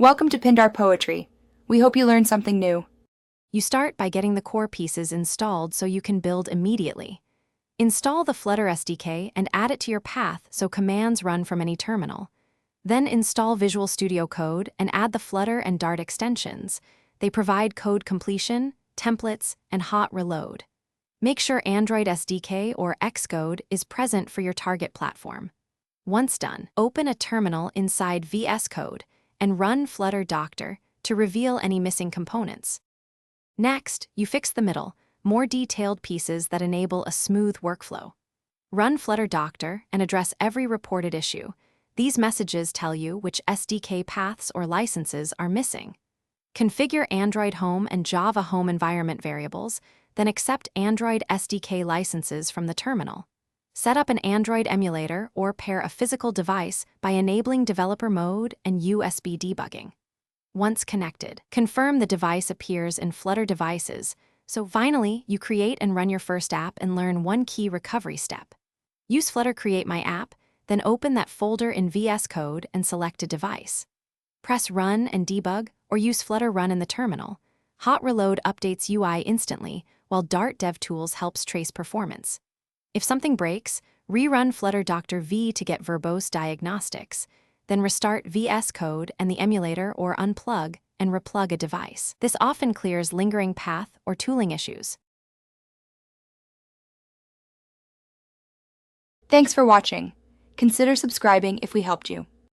Welcome to Pindar Poetry. We hope you learned something new. You start by getting the core pieces installed so you can build immediately. Install the Flutter SDK and add it to your path so commands run from any terminal. Then install Visual Studio Code and add the Flutter and Dart extensions. They provide code completion, templates, and hot reload. Make sure Android SDK or Xcode is present for your target platform. Once done, open a terminal inside VS Code and run Flutter Doctor to reveal any missing components. Next, you fix the middle, more detailed pieces that enable a smooth workflow. Run Flutter Doctor and address every reported issue. These messages tell you which SDK paths or licenses are missing. Configure Android Home and Java Home environment variables, then accept Android SDK licenses from the terminal. Set up an Android emulator or pair a physical device by enabling developer mode and USB debugging. Once connected, confirm the device appears in Flutter devices, so finally you create and run your first app and learn one key recovery step. Use Flutter Create My App, then open that folder in VS Code and select a device. Press Run and Debug, or use Flutter Run in the terminal. Hot Reload updates UI instantly, while Dart DevTools helps trace performance. If something breaks, rerun Flutter Doctor V to get verbose diagnostics, then restart VS Code and the emulator or unplug and replug a device. This often clears lingering path or tooling issues. Thanks for watching. Consider subscribing if we helped you.